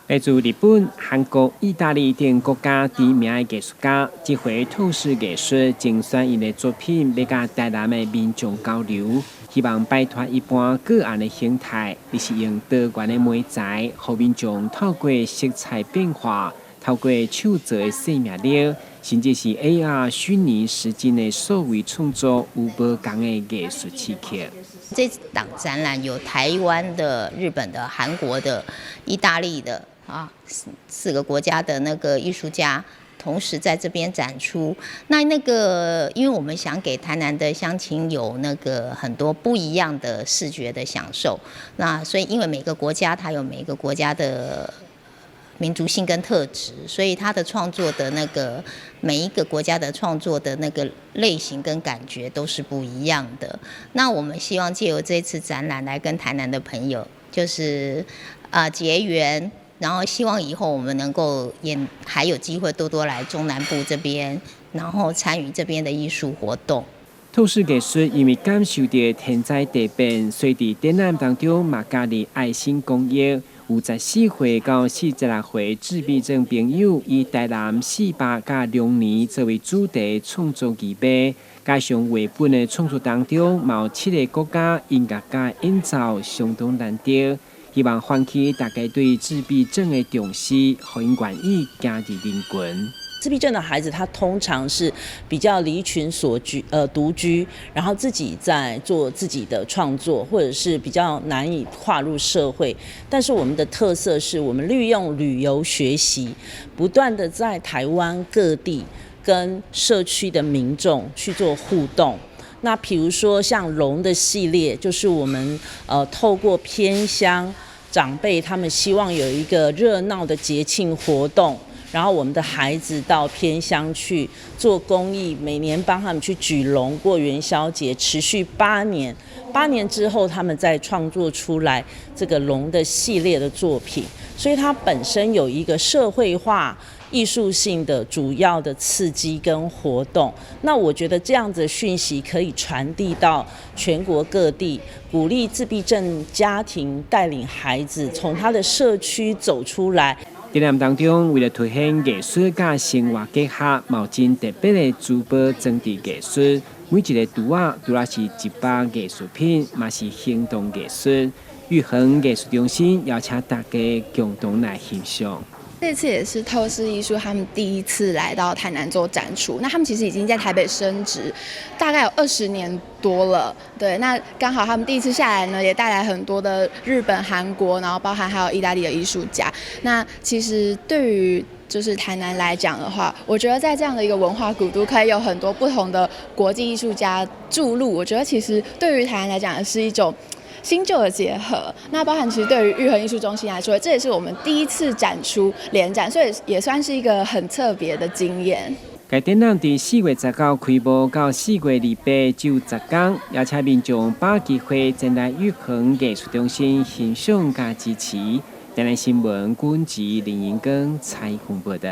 来自日本、韩国、意大利等国家知名的艺术家，这回透视艺术精选因的作品，要甲台南的民众交流，希望摆脱一般个案的形态，而是用多元的媒材，让民众透过色彩变化，透过手做的细命料，甚至是 AR 虚拟实境的数位创作，有无同的艺术刺激。这档展览有台湾的、日本的、韩国的、意大利的4个国家的那个艺术家同时在这边展出。那个，因为我们想给台南的乡亲有那个很多不一样的视觉的享受，那所以因为每个国家它有每个国家的民族性跟特质，所以他的创作的那个每一个国家的创作的那个类型跟感觉都是不一样的。那我们希望借由这次展览来跟台南的朋友就是结缘，然后希望以后我们能够也还有机会多多来中南部这边，然后参与这边的艺术活动。透视艺术因为感受到天灾地变，所以在展览当中嘛加入爱心公益，有14岁到46岁自闭症朋友以台南400甲龙年作为主题创作艺术，加上绘本的创作当中，有7个国家音乐家演奏相当难得，希望唤起大家对自闭症的重视，让因愿意加入人群。自闭症的孩子，他通常是比较离群所居，独居，然后自己在做自己的创作，或者是比较难以跨入社会。但是我们的特色是我们利用旅游学习，不断的在台湾各地跟社区的民众去做互动。那比如说像龙的系列，就是我们透过偏乡长辈，他们希望有一个热闹的节庆活动。然后我们的孩子到偏乡去做公益，每年帮他们去举龙过元宵节，持续8年。8年之后，他们再创作出来这个龙的系列的作品，所以它本身有一个社会化、艺术性的主要的刺激跟活动。那我觉得这样子的讯息可以传递到全国各地，鼓励自闭症家庭带领孩子从他的社区走出来。展览当中，为了凸显艺术甲生活结合，有真特别的珠宝装置艺术。每一个图啊，除了是一把艺术品，嘛是行动艺术。玉衡艺术中心邀请大家共同来欣赏。这次也是透视艺术他们第一次来到台南做展出，那他们其实已经在台北升值大概有20年多了，对，那刚好他们第一次下来呢，也带来很多的日本、韩国，然后包含还有意大利的艺术家。那其实对于就是台南来讲的话，我觉得在这样的一个文化古都，可以有很多不同的国际艺术家注入，我觉得其实对于台南来讲是一种新旧的结合。那包含其实对于玉衡艺术中心来说，这也是我们第一次展出联展，所以也算是一个很特别的经验。该展览在4月19开幕到4月28只有10天，邀请民众把握机会前来玉衡艺术中心欣赏加支持。台南新闻管制林英庚采访报道。